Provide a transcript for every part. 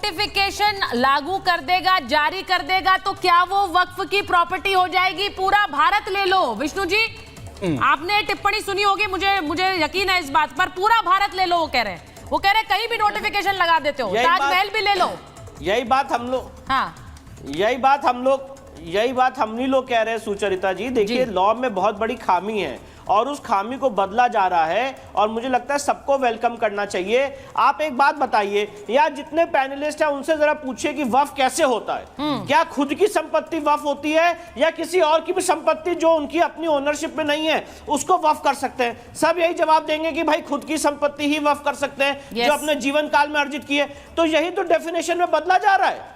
Notification लागू कर देगा, जारी कर देगा, तो क्या वो वक्फ की प्रॉपर्टी हो जाएगी? पूरा भारत ले लो। विष्णु जी, आपने टिप्पणी सुनी होगी, मुझे यकीन है इस बात पर। पूरा भारत ले लो वो कह रहे हैं। वो कह रहे हैं कहीं भी नोटिफिकेशन लगा देते हो, ताजमहल भी ले लो। यही बात हम लोग हम ही लोग कह रहे हैं सुचरिता जी। देखिए, लॉ में बहुत बड़ी खामी है और उस खामी को बदला जा रहा है और मुझे लगता है सबको वेलकम करना चाहिए। आप एक बात बताइए, या जितने पैनलिस्ट हैं उनसे जरा पूछिए कि वक्फ कैसे होता है। क्या खुद की संपत्ति वक्फ होती है या किसी और की भी संपत्ति जो उनकी अपनी ओनरशिप में नहीं है उसको वक्फ कर सकते हैं? सब यही जवाब देंगे कि भाई खुद की संपत्ति ही वक्फ कर सकते हैं जो अपने जीवन काल में अर्जित की है। तो यही तो डेफिनेशन में बदला जा रहा है,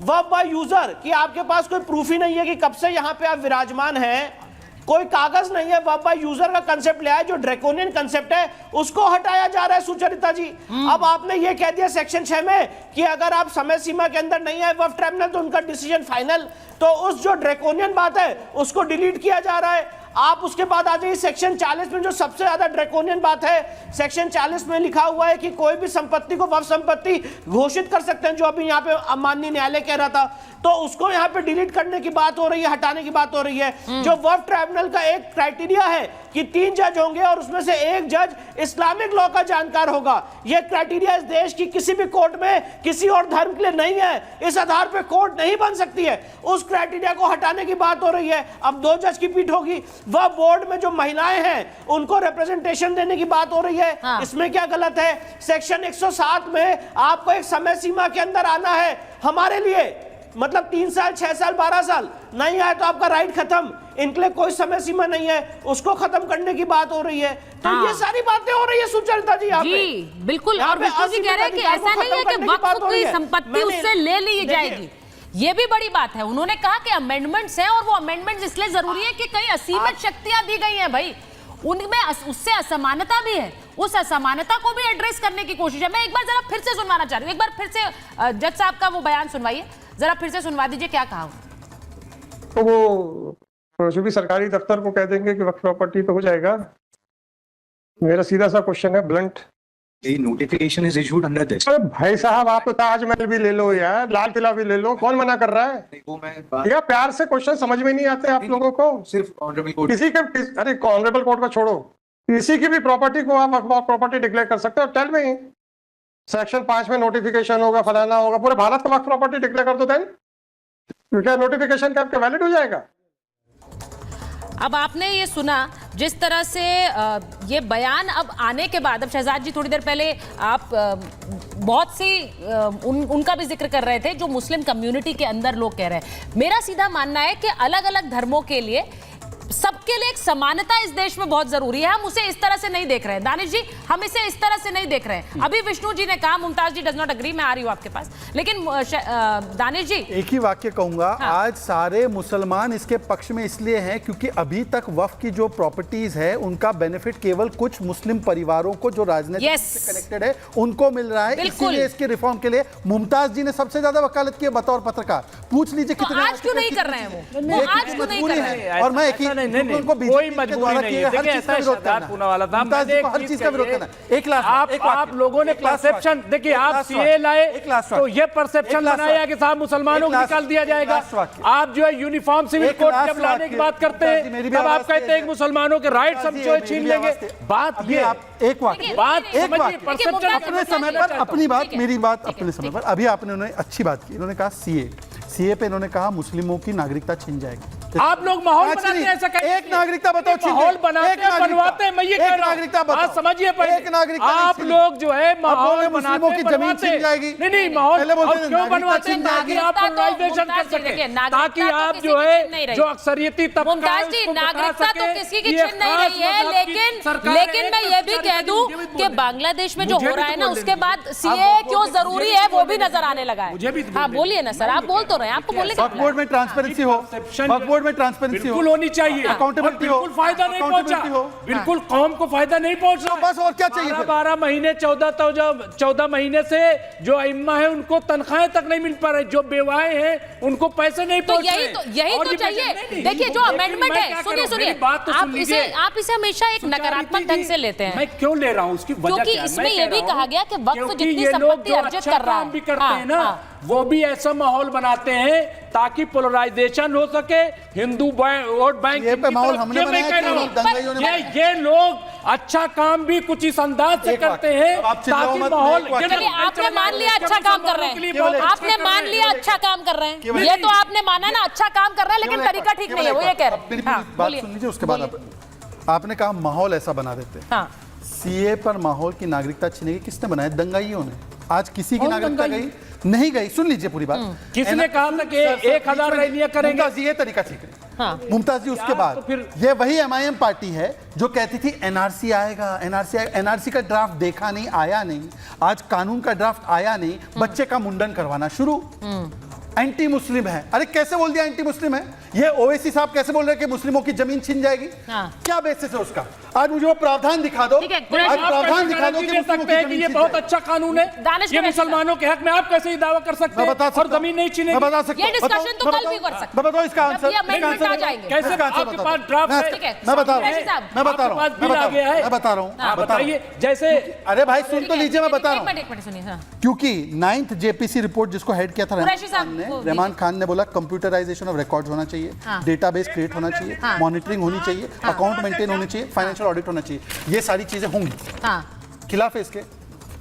वक्फ बाय यूजर। कि आपके पास कोई प्रूफ ही नहीं है कि कब से यहां पे आप विराजमान हैं, कोई कागज नहीं है। वक्फ बाय यूजर का कंसेप्ट लिया है, जो ड्रैकोनियन कंसेप्ट है उसको हटाया जा रहा है सुचरिता जी। अब आपने ये कह दिया सेक्शन 6 में कि अगर आप समय सीमा के अंदर नहीं है वक्फ ट्राइब्यूनल तो उनका डिसीजन फाइनल। तो उस जो ड्रैकोनियन बात है उसको डिलीट किया जा रहा है। आप उसके बाद आ जाइए सेक्शन 40 में, जो सबसे ज्यादा ड्रैकोनियन बात है। सेक्शन 40 में लिखा हुआ है कि कोई भी संपत्ति को वक्फ संपत्ति घोषित कर सकते हैं, जो अभी यहाँ पे माननीय न्यायालय कह रहा था। तो उसको यहाँ पे डिलीट करने की बात हो रही है, हटाने की बात हो रही है। जो वक्फ ट्राइब्यूनल का एक क्राइटेरिया है कि 3 जज होंगे और उसमें से 1 जज इस्लामिक लॉ का जानकार होगा। यह क्राइटेरिया इस देश की किसी भी कोर्ट में किसी और धर्म के लिए नहीं है। इस आधार पर कोर्ट नहीं बन सकती है। उस क्राइटेरिया को हटाने की बात हो रही है। अब 2 जज की पीठ होगी। वह बोर्ड में जो महिलाएं हैं उनको रिप्रेजेंटेशन देने की बात हो रही है। इसमें क्या गलत है? सेक्शन 107 में आपको एक समय सीमा के अंदर आना है। हमारे लिए मतलब 3 साल, 6 साल, 12 साल नहीं आए तो आपका राइट खत्म। इनके लिए कोई समय सीमा नहीं है, उसको खत्म करने की बात हो रही है। तो ये सारी बातें हो रही है सुचरिता जी यहाँ पे। बिल्कुल। और विष्णु जी कह रहे हैं कि ऐसा नहीं है कि वक्फ की संपत्ति उससे ले ली जाएगी। ये भी बड़ी बात है। उन्होंने कहा कि अमेंडमेंट्स हैं और वो अमेंडमेंट्स इसलिए जरूरी है कि कई असीमित शक्तियां दी गई हैं भाई, उनमें उससे असमानता भी है। उस असमानता को भी एड्रेस करने की कोशिश है। मैं एक बार जरा फिर से सुनवाना चाह रही हूँ, एक बार फिर से जज साहब का वो बयान सुनवाइए, जरा फिर से सुनवा दीजिए क्या कहा। तो वो जो भी सरकारी दफ्तर को कह देंगे कि वक्फ प्रॉपर्टी पे हो जाएगा। मेरा सीधा सा क्वेश्चन है, blunt, notification is issued under this. अरे भाई साहब, आप तो ताजमहल भी ले लो यार, लाल किला भी ले लो, कौन मना कर रहा है? वो मैं या प्यार से क्वेश्चन समझ में नहीं आते आप लोगों को? सिर्फ ऑनरेबल कोर्ट, किसी के, अरे ऑनरेबल कोर्ट का छोड़ो, किसी की भी प्रॉपर्टी को आप वक्फ प्रॉपर्टी डिक्लेयर कर सकते हो। टेल मी, सेक्शन 5 में नोटिफिकेशन होगा, फलाना होगा, पूरे भारत का वक्फ प्रॉपर्टी डिक्लेयर कर दो, देन क्या नोटिफिकेशन का वैलिड हो जाएगा? अब आपने ये सुना जिस तरह से ये बयान अब आने के बाद, अब शहजाद जी थोड़ी देर पहले आप बहुत सी उनका भी जिक्र कर रहे थे जो मुस्लिम कम्युनिटी के अंदर लोग कह रहे हैं। मेरा सीधा मानना है कि अलग अलग धर्मों के लिए, सबके लिए एक समानता इस देश में बहुत जरूरी है। हम उसे इस तरह से नहीं देख रहे हैं दानिश जी, हम इसे इस तरह से नहीं देख रहे हैं। अभी विष्णु जी ने कहा, मुमताज जी डज नॉट एग्री, मैं आ रही हूं आपके पास, लेकिन दानिश जी एक ही वाक्य कहूंगा। आज सारे मुसलमान इसके पक्ष में इसलिए हैं क्योंकि अभी तक वक्फ की जो प्रॉपर्टीज है उनका बेनिफिट केवल कुछ मुस्लिम परिवारों को जो राजनीति से कनेक्टेड है उनको मिल रहा है। इसीलिए इसके रिफॉर्म के लिए मुमताज जी ने सबसे ज्यादा वकालत की है बतौर पत्रकार। पूछ लीजिए कितने आज क्यों नहीं कर रहे हैं वो आज क्यों नहीं कर रहे हैं? और मैं एक ही नहीं, कोई मजबूरी नहीं है। देखिए, ऐसा शादात पूनावाला था, हर चीज का विरोध करना। एक लाख आप लोगों ने परसेप्शन, देखिए आप सीए लाए तो ये परसेप्शन बनाया कि साहब मुसलमानों को निकाल दिया जाएगा। आप जो है यूनिफॉर्म सिविल कोड जब लाने की बात करते हैं तब आप कहते हैं मुसलमानों के राइट्स हम जो छीन लेंगे। बात ये एक वाक्य, बात परसेप्शन अपने समय पर, अपनी बात, मेरी बात अपने समय पर। अभी आपने उन्होंने अच्छी बात की, इन्होंने कहा सीए पे इन्होंने कहा मुस्लिमों की नागरिकता छीन जाएगी। आप लोग माहौल बनाते हैं, ऐसा एक नागरिकता बताओ, माहौल बनाते हैं, बनवाते हैं। मैं ये कह रहा हूं, बात समझिए पहले। एक नागरिकता आप लोग जो है माहौल बनाते हैं, की जमीन छीन जाएगी। नहीं माहौल क्यों बनवाते हैं? ताकि आप पोलराइजेशन कर सके, ताकि आप जो है जो अक्सरियती तबका नागरिकता तो किसी की छीन नहीं रही है, लेकिन मैं ये भी कह दूं कि बांग्लादेश में जो हो रहा है ना, उसके बाद सीए क्यों जरूरी है वो भी नजर आने लगा है। हाँ बोलिए ना सर, आप बोल तो रहे हैं, आपको बोलने का वक्फ बोर्ड में ट्रांसपेरेंसी हो, वक्फ बोर्ड बोर्ड में ट्रांसपेरेंसी बिल्कुल होनी चाहिए, अकाउंटेबिलिटी हो, बिल्कुल फायदा नहीं पहुंचा, accountability हो। बिल्कुल कौम को फायदा नहीं पहुंच रहा। बस और क्या चाहिए फिर? 12 महीने 14 महीने से जो अइम्मा है उनको तनख्वाहें तक नहीं मिल पा रही, जो बेवाएं हैं उनको पैसे नहीं तो पहुंच यही रहे। तो और ये चाहिए। नहीं, देखिए जो लेकिन अमेंडमेंट मैं है, क्या सुनिए करूं? सुनिए, मेरी बात तो सुन लीजिए। आप इसे हमेशा एक नकारात्मक ढंग से लेते हैं। मैं क्यों ले रहा हूं, उसकी वजह क्योंकि क्या है? इसमें मैं ये कह भी रहा कहा हूं, गया कि वक्फ क्योंकि जितनी ये लोग संपत्ति जो अर्जित अच्छा कर रहा काम भी है, करते हैं ना, वो भी ऐसा माहौल बनाते हैं ताकि पोलराइजेशन हो सके, हिंदू वोट बैंक ये पे माहौल हमने ये मैं बनाया कह कि रहा हूं। दंगाइयों ने बनाया? ये लोग अच्छा काम भी कुछ इस अंदाज से एक बात, करते हैं अब आप चिल्लाओ ताकि मत, माहौल एक बात। चलिए आपने मान लिया अच्छा काम कर रहे हैं, आपने मान लिया अच्छा काम कर रहे हैं, ये तो आपने माना ना अच्छा काम कर रहा है, लेकिन तरीका ठीक नहीं है, वो ये कह रहे हैं। हाँ, बात बोलिए। सुन लीजिए, उसके बाद आपने कहा माहौल ऐसा बना देते हैं। हाँ, सीए पर माहौल की नागरिकता छीनेगी, किसने बनाया? दंगाइयों ने। आज किसी की कौन नागरिकता दंगाई? गई नहीं गई, सुन लीजिए पूरी बात। किसने कहा था कि 1000 रैलियां करेंगे? मुमताज जी, ये तरीका ठीक है। हाँ। मुमताज जी, उसके यार, बाद तो फिर- ये वही एमआईएम पार्टी है जो कहती थी एनआरसी आएगा, एनआरसी का ड्राफ्ट देखा नहीं, आया नहीं। आज कानून का ड्राफ्ट आया नहीं, बच्चे का मुंडन करवाना शुरू। एंटी मुस्लिम है। अरे कैसे बोल दिया एंटी मुस्लिम है? ये ओवैसी साहब कैसे बोल रहे हैं कि मुस्लिमों की जमीन छीन जाएगी? हाँ। क्या बेसिस है उसका? आज मुझे वो प्रावधान दिखा दो। ठीक है, आज आप प्रावधान कैसे दिखा दो गारंटी कि दे मुस्लिमों सकते की हैं कि जमीन ये छीन बहुत जाएगी। अच्छा कानून है? दानिश ये कुरैशी मुसलमानों के हक में आप कैसे ही दावा कर सकते मैं हैं बता और सकता हूं। जमीन नहीं मैं छीनेगी? बता सकता ये हूं। discussion तो बताओ, कल भी कर बताओ, सकते मैं बताओ इसका जब आंसर। ये amendment आ जाएंगे। कैसे आपके पास ड्राफ्ट है? ठीक है, मैं बता रहा कुरैशी साहब, हूं, मैं बता रहा आपके पास हूं, बिल आ गया है? मैं बता रहा हूं, हाँ, बता रहा हूं। बताइए। जैसे अरे भाई सुन तो लीजिए, मैं बता रहा हूं। एक मिनट सुनिए। हाँ, क्योंकि 9th जेपीसी रिपोर्ट जिसको हेड किया था कुरैशी साहब, वो रहमान खान ने बोला कंप्यूटराइजेशन ऑफ रिकॉर्ड्स होना चाहिए, हाँ। डेटाबेस क्रिएट होना चाहिए, हाँ। मॉनिटरिंग होनी चाहिए, अकाउंट मेंटेन होनी चाहिए, फाइनेंशियल ऑडिट होना चाहिए। ये सारी चीजें होंगी। हाँ। खिलाफ है इसके?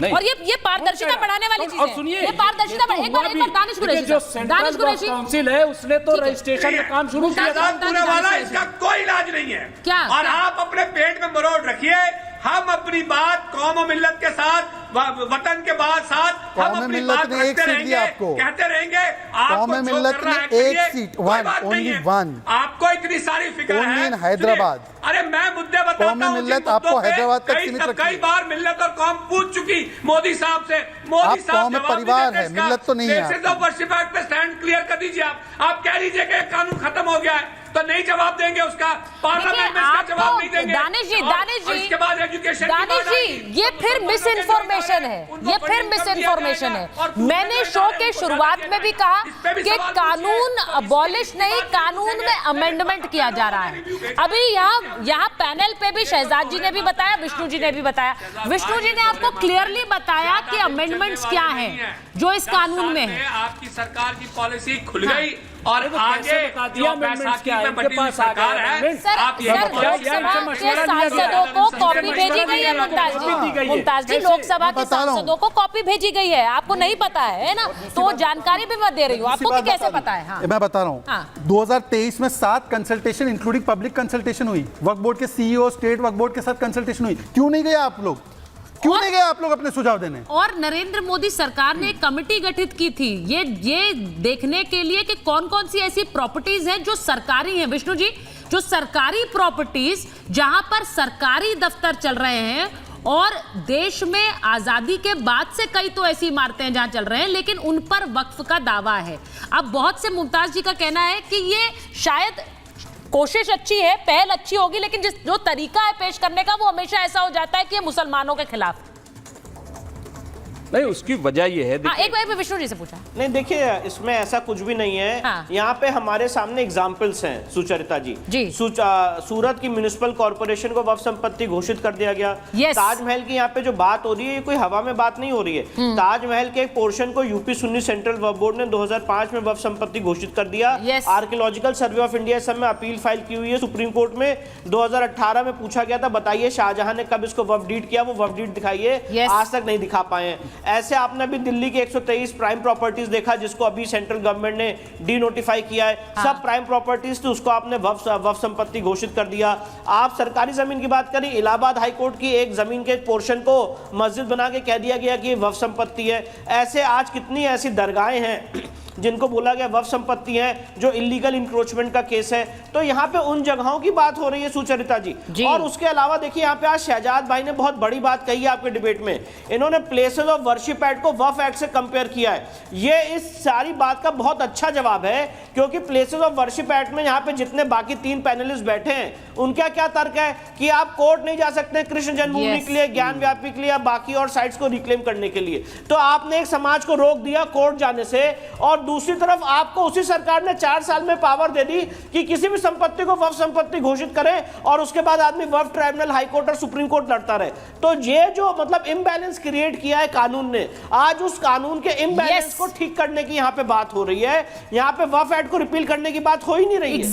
नहीं। और ये पारदर्शिता बढ़ाने वाली चीज और है। सुनिए, ये पारदर्शिता ये तो एक बार हुआ भी। दानिश कुरैशी देखिए, जो साहब, दानिश सेंट्रल कुरैशी काउंसिल है उसने तो ठीक है। रजिस्ट्रेशन का काम शुरू किया था। शहजादपुरे वाला इसका कोई इलाज नहीं है। क्या? और क्या? आप अपने पेट में मरोड़ रखिए। हम अपनी बात कौम और मिल्लत के साथ, वतन के बाद साथ हम कौम और अपनी मिल्लत बात ने एक रखते सीट रहेंगे, दी आपको। कहते रहेंगे। कौम आपको और जो मिल्लत करना ने है करिए, एक सीट, कोई one, बात नहीं only है। one। आपको इतनी सारी फिक्र Only है। in हैदराबाद। सुनिए, अरे मैं मुद्दे बताता कौम और हूं, मिल्लत जिन आपको मुद्दों पे हैदराबाद तक कई सीमित सब- रखी कई है। बार मिल्लत और कौम पूछ चुकी मोदी साहब से। मोदी आप साहब कौम में जवाब परिवार नहीं देते है, इसका। मिल्लत तो नहीं है Basis आपकी। of worship act पे स्टैंड क्लियर कर दीजिए। आप कह लीजिए कि कानून खत्म हो गया है तो नहीं जवाब देंगे उसका, पार्लियामेंट में इसका जवाब नहीं देंगे। दानिश जी, और इसके बाद एजुकेशन की दानिश बात जी, आएगी। ये फिर मिस इन्फॉर्मेशन है, ये फिर मिस इन्फॉर्मेशन है। मैंने शो के शुरुआत में भी कहा कि कानून अबॉलिश नहीं, कानून में अमेंडमेंट किया जा रहा है। अभी यहाँ पैनल पे भी शहजाद जी ने भी बताया, विष्णु जी ने भी बताया। विष्णु जी ने आपको क्लियरली बताया कि अमेंडमेंट्स क्या हैं जो इस कानून में है। आपकी सरकार की पॉलिसी खुल गई और देखो, आगे कैसे बता दिया जो amendments बैसाखी क्या है, में इनके बटी हुई पास आ गया सरकार है। amendments। सर, आप ये सर, बताइए, लोकसभा इनसे के मशवरा लिया गया। सांसदों को कॉपी इनसे भेजी मशवरा गई है, लिया गया, मुमताज कॉपी दी जी। गई है। मुमताज जी, कैसे? लोकसभा के बता रहा हूं। सांसदों को कॉपी भेजी गई है, आपको नहीं पता है ना? तो जानकारी भी मैं दे रही हूँ आपको कि कैसे पता है। हाँ। मैं बता रहा हूँ। हाँ। 2023 में 7 कंसल्टेशन इंक्लूडिंग पब्लिक कंसल्टेशन हुई। वक्फ बोर्ड के सीईओ, स्टेट वक्फ बोर्ड के साथ कंसल्टेशन हुई। क्यों नहीं गए आप लोग? क्यों नहीं गए आप लोग अपने सुझाव देने? और नरेंद्र मोदी सरकार ने एक कमेटी गठित की थी ये देखने के लिए कि कौन कौन सी ऐसी प्रॉपर्टीज हैं जो सरकारी हैं। विष्णु जी, जो सरकारी प्रॉपर्टीज जहां पर सरकारी दफ्तर चल रहे हैं और देश में आजादी के बाद से कई तो ऐसी इमारतें हैं जहां चल रहे हैं, लेकिन उन पर वक्फ का दावा है। अब बहुत से मुमताज जी का कहना है कि ये शायद कोशिश अच्छी है, पहल अच्छी होगी, लेकिन जो तरीका है पेश करने का वो हमेशा ऐसा हो जाता है कि ये मुसलमानों के खिलाफ। नहीं, उसकी वजह ये है, हाँ, एक बार विष्णु जी से पूछा। नहीं, देखिए इसमें ऐसा कुछ भी नहीं है। हाँ। यहाँ पे हमारे सामने एग्जाम्पल्स हैं सुचरिता जी। जी। सूरत की म्युनिसिपल कॉर्पोरेशन को वक्फ संपत्ति घोषित कर दिया गया। Yes। ताजमहल की यहाँ पे जो बात हो रही है ये कोई हवा में बात नहीं हो रही है। ताजमहल के एक पोर्शन को यूपी सुन्नी सेंट्रल वक्फ बोर्ड ने 2005 में वक्फ संपत्ति घोषित कर दिया। Yes। Archaeological survey of India इस समय अपील फाइल की हुई है सुप्रीम कोर्ट में। 2018 में पूछा गया था, बताइए शाहजहां ने कब इसको वक्फ डीड किया, वो वक्फ डीड दिखाइए। Yes। आज तक नहीं दिखा पाए हैं। ऐसे आपने भी दिल्ली के 123 प्राइम प्रॉपर्टीज देखा जिसको अभी सेंट्रल गवर्नमेंट ने डी नोटिफाई किया है। हाँ। सब प्राइम प्रॉपर्टीज थी, उसको आपने वक्फ संपत्ति घोषित कर दिया। आप सरकारी जमीन की बात करें, इलाहाबाद हाई कोर्ट की एक जमीन के पोर्शन को मस्जिद बना के कह दिया गया कि ये वक्फ संपत्ति है। ऐसे आज कितनी ऐसी दरगाहें हैं जिनको बोला गया वफ संपत्ति है, जो इलीगल इंक्रोचमेंट का केस है। तो यहाँ पे उन जगहों की बात हो रही है सुचरिता जी। और उसके अलावा देखिए यहाँ पे आज शहजाद भाई ने बहुत बड़ी बात कही है आपके डिबेट में। इन्होंने प्लेसेस ऑफ वर्शिप एक्ट को वफ एक्ट से कंपेयर किया है। ये इस सारी बात का बहुत अच्छा जवाब है, क्योंकि प्लेसेस ऑफ वर्शिप एक्ट में यहाँ पे जितने बाकी 3 पैनलिस्ट बैठे हैं उनका क्या तर्क है कि आप कोर्ट नहीं जा सकते कृष्ण जन्मभूमि के लिए, ज्ञान व्यापी के लिए या बाकी और साइट्स को रिक्लेम करने के लिए। तो आपने एक समाज को रोक दिया कोर्ट जाने से, और दूसरी तरफ आपको उसी सरकार ने 4 साल में पावर दे दी कि किसी भी संपत्ति को वफ संपत्ति घोषित करे और उसके बाद आदमी वफ ट्राइब्यूनल, हाई कोर्ट और सुप्रीम कोर्ट लड़ता रहे। तो ये जो मतलब इम्बैलेंस क्रिएट किया है कानून ने, आज उस कानून के इम्बैलेंस को ठीक करने की यहाँ पे बात हो रही है। यहाँ पे वफ एक्ट को रिपील करने की बात हो ही नहीं रही है।